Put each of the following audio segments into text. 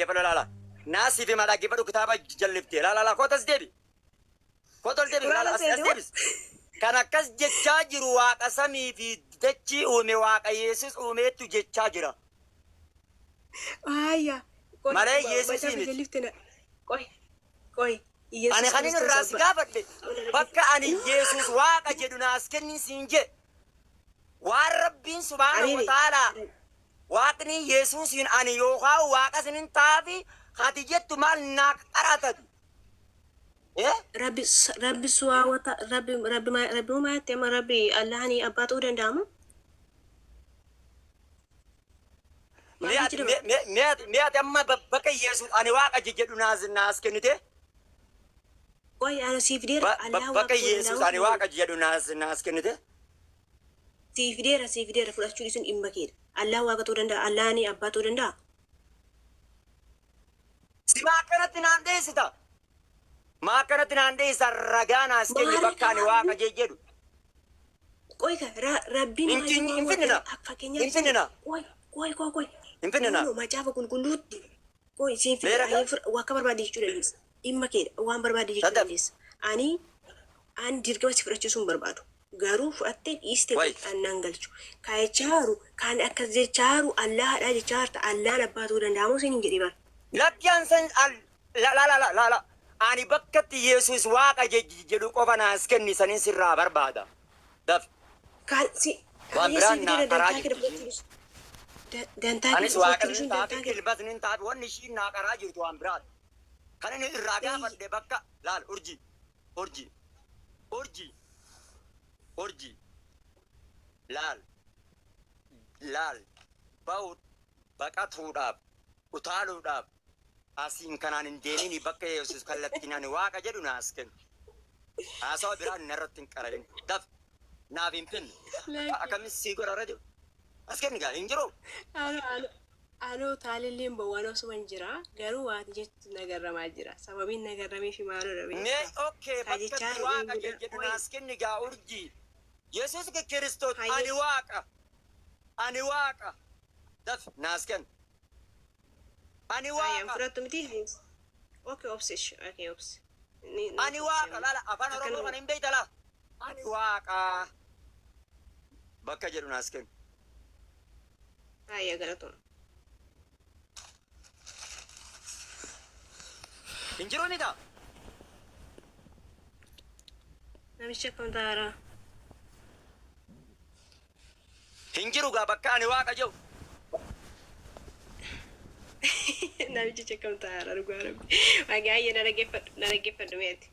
dhaggeeffadhu laala. Naasii fi maa dhaggeeffadhu kitaaba jalliftee laala kootas deebi. Kootas deebi laala as deebis. Kan akkas jechaa jiru waaqa samii fi dachii uume waaqa Yesuus uumeettu jechaa jira. Ayya. Malee Yesuusii miti. Qoy. Ani kan inni irraa si gaafadhe bakka ani Yesuus waaqa jedhu naas kennin siin jedhe. Waan Rabbiin subhaanahu wa ta'aalaa waaqni Yesuusiin ani yookaan waaqa sinin taafi hati jettu maal naa qaratatu. Rabbi suwaawata rabbi maatti amma rabbi Allahani abbaa ta'uu danda'amu? Mee ati amma bakka Yesuus ani waaqa jedhu naas kennite? Qoy ana siif deera Allah bakka Yesuus ani waaqa jedhu naas kennite? Siif deera fudhachuu dhiisuun dhimma keedha. Allah waaqa ta'uu danda'a, Allahani abbaa ta'uu danda'a. Si maa akkanatti naan dheessita? Maa akkanatti naan dheessa ragaa naas kenni bakka ani waaqa jedhu? Qoy rabbiin Infinnina. Qoy. Infinnina. Macaafa qulqulluutti. Qoy siif akka barbaade jechuu dandeessa. Dhimma keedha waan barbaade jechuu dandeessa. Ani dirqama si fudhachiisuu hin barbaadu. Garuu fudhattee dhiiste annaan galchu. Kaayechaaru kan akkas jechaaru Allahadha jechaarta Allahan abbaa ta'uu danda'amu sin hin jedhi bara. Lakkiyaan san la ani bakkatti Yesuus waaqa jedhu qofa naas kenni sanin sirraa barbaada. Daf. Waan biraan naa qaraa jirtu. Anis waaqa nin taate kilbas nin taate wanni ishiin naa qaraa jirtu waan biraati. Kan inni irraa gaafadhe bakka laal urjii laal ba'uud baqatuudhaaf utaaluudhaaf asiin kanaan hin deemini bakka Yesuus kallattiin ani waaqa jedhu naas kennu. Haasawa biraan narratti hin qaralin. Daf naaf hin finne. Akkamis sii godhara jiru. As kenni gaa hin jiru. Anoo taalilleen bawwaan osuma hin jira. Garuu waati jettu nagarramaa jira. Sababiin nagarramee fi maaloo dhabe. Nee okkee bakkatti waaqa jedhu naas kenni gaa urjii. Yesuus Kiristoos ani waaqa. Daf naas kennu. Ani waaqa. Fudhattu miti. Okay, obsi. Ani waaqa laala afaan Oromoo kan hin beekta laa. Ani waaqa. Bakka jedhu naas kennu. Ayya galatoon. Hin jiru ni taa? Namicha kam taara? Hin jiru gaa bakka ani waaqa jedhu. Namicha kam taara dhugaa rabbi. Wagaayyee na dhaggeeffadhu meeti.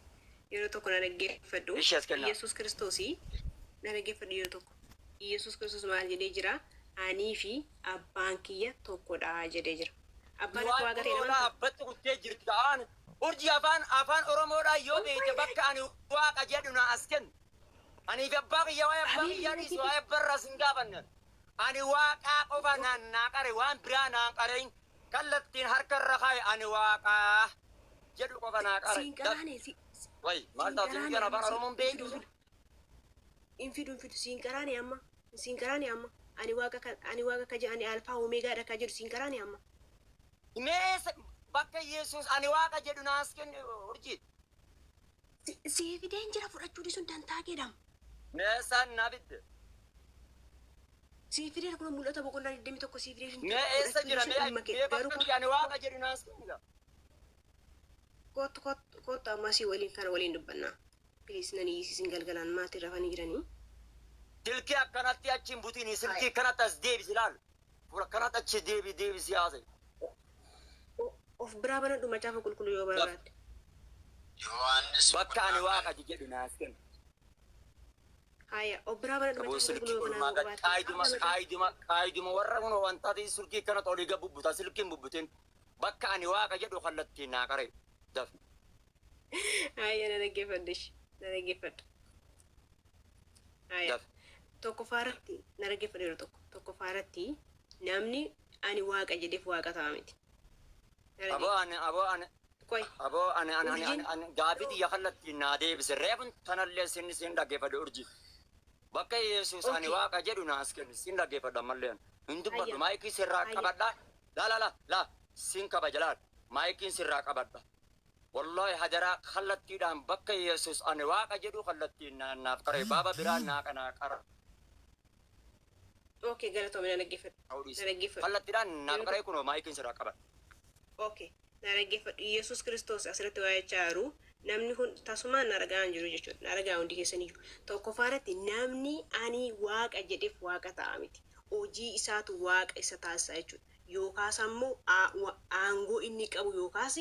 Yeroo tokko na dhaggeeffadhu. Yesuus Kiristoosii na dhaggeeffadhu yeroo tokko. Yesuus Kiristoos maal jedhee jira? Anii fi abbaan kiyya tokkodha jedhee jira. Abbaan akka waaqa ta'e nama abbatti kuttee jirti ta'an urjii afaan Oromoodhaa yoo beekte bakka ani waaqa jedhu na as kennu. Ani fi abbaa kiyya waa'ee abbaa kiyyaanis waa'ee barras hin gaafanne. Ani waaqaa qofa naa qare waan biraa naa qarein kallattiin harkarra kaaye ani waaqaa jedhu qofa naa qare. Siin qaraane si. Wayi maal taatu hin gara afaan Oromoon beektu. Infidu siin qaraane amma. Ani waaqa ka jedhani alfaa omeegaadha ka jedhu siin qaraane amma. Mees bakka Yesuus ani waaqa jedhu naas kenni urjii. Sii fideen jira fudhachuu dhiisuun dantaa keedham. Meesaan na bidde. Sii fideen kun mul'ata boqonnaa 21 sii fideen. Mee eessa jira mee bakka ani waaqa jedhu naas kenni. Kottu ammasii waliin dubbannaa. Please nani isin galgalaan maatii rafanii jiranii. Silkii akkanatti achiin butiini silkii kanatti as deebisi ilaalu. Fuula kanatti achi deebisi haasa'e. Of biraa banadhu macaafa qulqulluu yoo barbaadde. Bakka ani waaqa jedhu naas kennu. Haya, of biraa banadhu macaafa qulqulluu yoo barbaadde. Qaayiduma warra kun wantaati silkii kanatti olii gabbubuta silkiin bubbutiin. Bakka ani waaqa jedhu kallattiin naa qaree. Daf. Haya, na dhaggeeffadhu. Haya. Tokko faaratti na dhaggeeffadhu tokko faaratti namni ani waaqa jedheef waaqa ta'a miti. Aboo ani gaafii xiyya kallattiin naa deebise reefun tanallee sin dhaggeeffadhu urjii. Bakka Yesuus ani waaqa jedhu naas kennu sin dhaggeeffadhu ammallee. Hin dubbadhu maayikii sirraa qabadhaa. La sin kabajalaan maayikiin sirraa qabadha. Wallahi hadaraa kallattiidhaan bakka Yesus ani waaqa jedhu kallattiin naannaaf qaree baaba biraan naaqanaa qara. Okay, galatoomii na dhaggeeffadhu. Kallattiidhaan naaf qaree kunoo maayikiin sirraa qabadha. Okay, na dhaggeeffadhu. Yesus Kiristoos asirratti waa jechaa jiru. Namni kun tasumaan na dhagaan jiru jechuudha. Na dhagaa hundi keessaniyyuu. Tokkoffaarratti namni ani waaqa jedheef waaqa ta'a miti. Hojii isaatu waaqa isa taasisa jechuudha. Yookaas ammoo aangoo inni qabu yookaas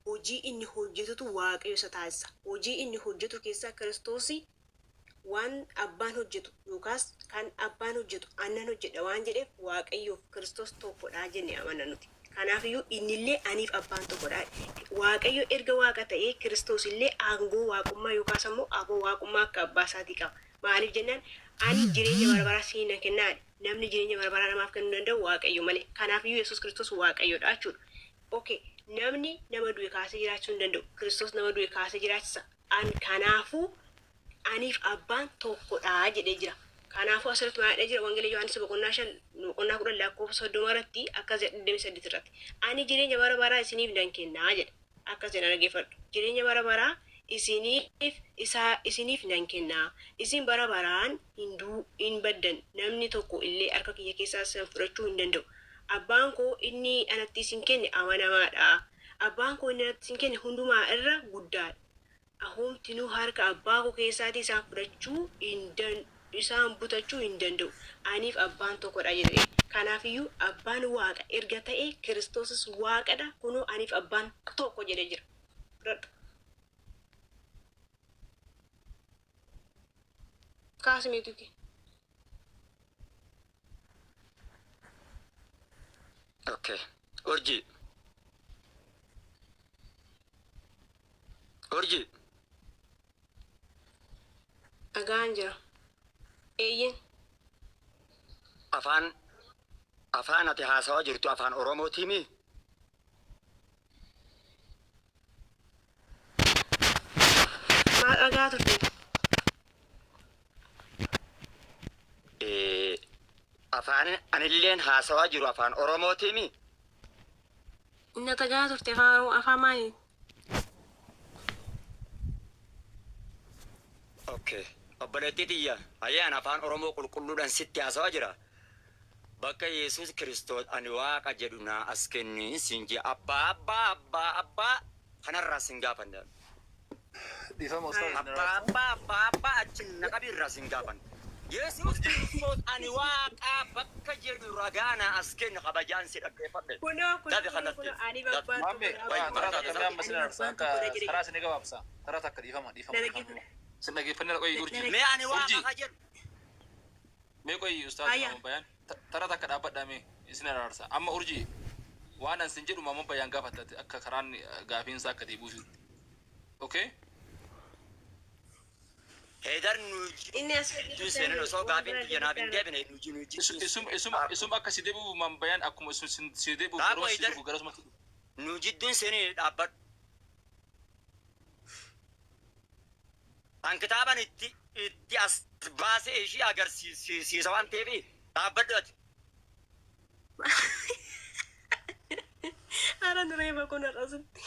hojii inni hojjetutu waaqayyo isa taasisa. Hojii inni hojjetu keessaa Kiristoos waan abbaan hojjetu yookaas kan abbaan hojjetu annan hojjedha waan jedheef waaqayyoof Kiristoos tokkodha jennee amanna nuti. Kanaafiyyuu innillee aniif abbaan tokkodha. Waaqayyo erga waaqa ta'ee Kiristoos illee aangoo waaqummaa yookaas ammoo aboo waaqummaa akka abbaa isaatii qaba. Maaliif jennaan ani jireenya barbaraa siina kennaadha. Namni jireenya barbaraa namaaf kennuu danda'u waaqayyo malee. Kanaafiyyuu Yesuus Kiristoos waaqayyodha jechuudha. Okay, namni nama du'e kaasee jiraachuu hin danda'u. Kiristoos nama du'e kaasee jiraachisa. Kanaafuu aniif abbaan tokkodha jedhee jira. Kanaafuu asirratti maal jira Wangeela Yohaannis boqonnaa 10 lakkoofsa 30 irratti akkas jedha 28 irratti. Ani jireenya bara baraa isiniif nan kennaa jedha. Akkas jedha dhaggeeffadhu. Jireenya bara baraa isiniif nan kennaa. Isin bara baraan hin baddan. Namni tokko illee harka kiyya keessaa isin fudhachuu hin danda'u. Abbaan koo inni anatti isin kenne amanamaadha. Abbaan koo inni anatti isin kenne hundumaa irra guddaadha. Ahumtinuu harka abbaa koo keessaatii isaan butachuu hin danda'u. Aniif abbaan tokkodha jedhee. Kanaafiyyuu abbaan waaqa erga ta'e Kiristoosis waaqadha. Kunoo aniif abbaan tokko jedhee jira. Kaasimiituki. Okay. Urji. Dhagaan jira. Eeyyin. Afaan ati haasawaa jirtu afaan Oromootii mi? Maal dhagaa turte? Afaan anilleen haasawaa jiru afaan Oromootii mi? Inni dhagaa turte afaan maali? Okay. Obboleettii xiyya ayyaan afaan Oromoo qulqulluudhaan sitti haasawaa jira. Bakka Yesuus Kiristoos ani waaqa jedhu naa as kenni sinji abbaa kanarraa sin gaafanna. Abbaa achin naqabirraa sin gaafanna. Yesuus Kiristoos ani waaqa bakka jedhu ragaana as kenni kabajaan si dhaggeeffadhe. Kunoo ani babbaan Sin dhaggeeffannaa qoyi urjii. Mee ani waaqa jedhu. Mee qoyi ustaaz bayaan taraa takka dhaabbadhaa mee isin araarsa. Amma urjii waan an sin jedhu mamma bayaan gaafatate akka karaan gaafiinsa akka deebuufitti. Okay? Heedar nuji. inni asirratti Seenaa osoo gaafiin xiyya naaf hin deebine nuji. Isum akka si deebi'u man bayaan akkuma isin si deebi'u Dhaaboo si deebi'u garasuma. Nujidduun seenii dhaabbadhu. An kitaaban itti as baasee ishii agarsiisa waan ta'eef dhaabbadhu ati. Ara nuree bakkoon har'asutti.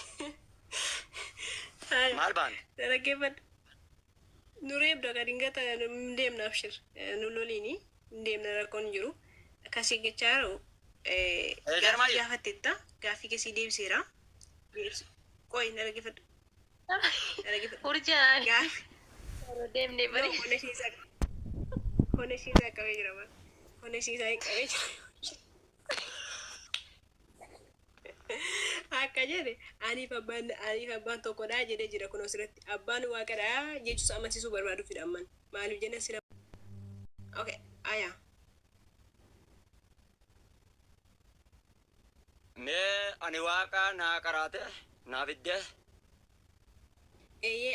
Maal baan? Dhaggeeffadhu. Nuree daga dingata deemnaaf shir nu loliini deemna rakkoon jiru. Akkasii jechaa jiru. Gaafii gaafatteetta gaafii keessii deebiseera. Qoy na dhaggeeffadhu. Urjaa Gaafii. deemnee bari. Hona siisaa qabee jira bara. Hona siisaa hin qabee jira. Akka jedhe aniif abbaan tokkodha jedhee jira kun asirratti. Abbaan waaqadha jechuus amansiisuu barbaadu fidha amman. Maaliif jenna sira. Okay, aya. Mee ani waaqa naa qaraate naa fiddee.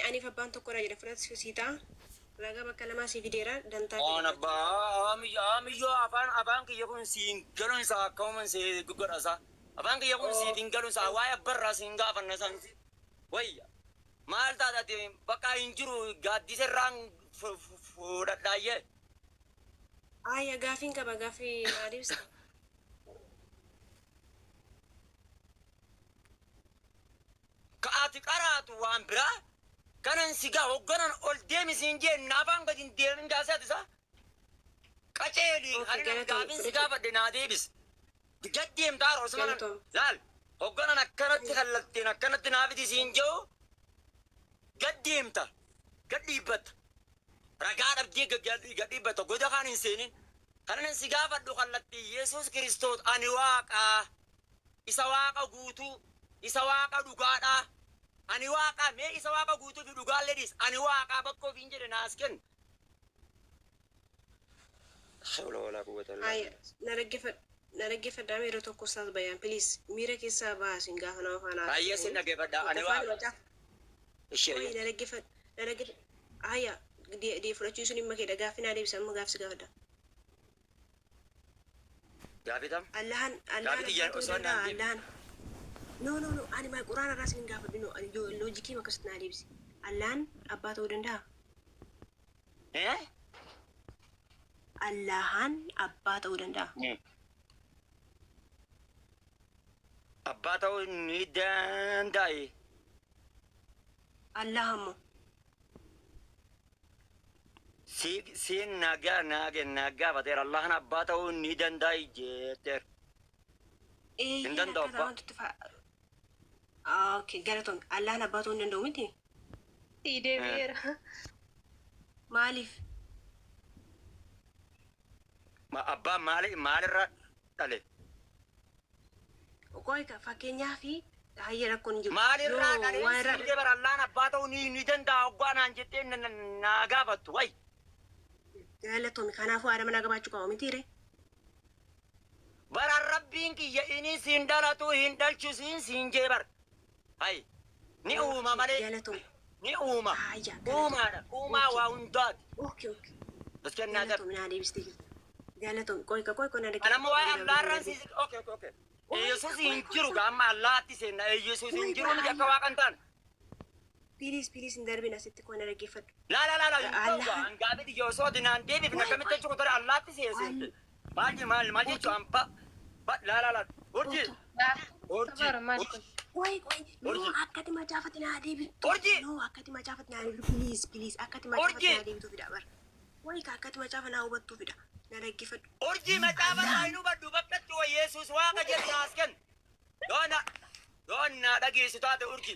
Aniif abbaan tokkodha jedhe fudhatu siitaa. Raga bakka lamaa si fideera dantaa. On abbaa amiyyo afaan kiyya kun siin galuun isaa akkuma see godhasa. Afaan kiyya kun siin galuun isaa waa'ee abbarraa siin gaafanna santi. Wayya maal taatati bakka hin jiru gaaddiserraan fudhadhaayyee. Aya gaafiin qaba gaafii maaliif ati qaraatu waan biraa kanan sigaa hogganan ol deemisiin jee naafaan gadi hin deemin gaasaati isaa qaceelii harinan gaafin sigaa fadhe naa deebis gaddeemtaa roosumana laal hogganan akkanatti kallattiin akkanatti naafitisiin jehu gaddeemta gadhiibbatta ragaa dhabdee gadhiibbatta goda kaan hin seenin kanan sigaa fadhu kallattii Yesuus Kiristoos ani waaqaa isa waaqa guutuu isa waaqa dhugaadhaa ani waaqa mee isa waaqa guutuu fi dhugaallee dhiis ani waaqaa bakka ofiin jedhe naas kennu. Hawla walaa quwwata illaa billah. Na dhaggeeffadhaa yeroo tokko isaas bayaan piliis miira keessaa baasin gaafa nama faanaa. Baay'ee sin dhaggeeffadhaa ani waaqa. Ishee na dhaggeeffadhaa ayya fudhachuu sun dhimma keedha gaaffii naa deebisan immoo gaafsi gaafadha. Gaafitam? Allahan no ani maa quraana irraa sin gaafadhu no ani loojikii akkasitti naa deebisi. Allahan abbaa ta'uu danda'a? Allahan abbaa ta'uu danda'a? Abbaa ta'uu ni danda'a. Allah ammoo siin nagaa bateera Allahan abbaa ta'uu ni danda'a jetteer. Hin danda'u abbaa. Okay, galatoon Allahan abbaa ta'uu hin danda'u miti? Deebi'eera. Maaliif? Abbaan maalirra dhale? Qoyka fakkeenyaa fi hayya rakkoon jiru. Maalirraa dhalee siidee bara Allahan abbaa ta'uu ni danda'a oggaa naan jettee naa gaafattu wayi. Galatoon kanaafuu haadha manaa gabaachuu qaba mitiire? Bara rabbiin kiyya inni siin dhalatu hin dhalchisiin siin jee bara. Hayi ni uuma malee. Galatoon. Ni uuma. Uumaadha. Uumaa waa hundaati. Okay. Bas kennaa jira. Galatoon naa deebistee jirti. Galatoon qoyka na dhaggeeffadhu. Anammoo waa'ee Allaarraan siis okay. Yesuus hin jiru gaama Allaatti seenna Yesuus hin jiru miti akka waaqan taane. Please hin darbin asitti koo na dhaggeeffadhu. La hangaafiti Yesuus dinaan deebiif nakamitti jechuun tole Allaatti seesee. Maal jechuun ampa la urji. Wai no akkati macaafati naa deebitu. No akkati macaafati naa deebitu please akkati macaafati naa deebitu fida bar. Wai ka akkati macaafa naa hubattu fida. Na dhaggeeffadhu. Urji macaafa naa hin hubadhu bakkatti wa Yesuus waaqa jedhu naas kennu. Doona dhageessu taate urji.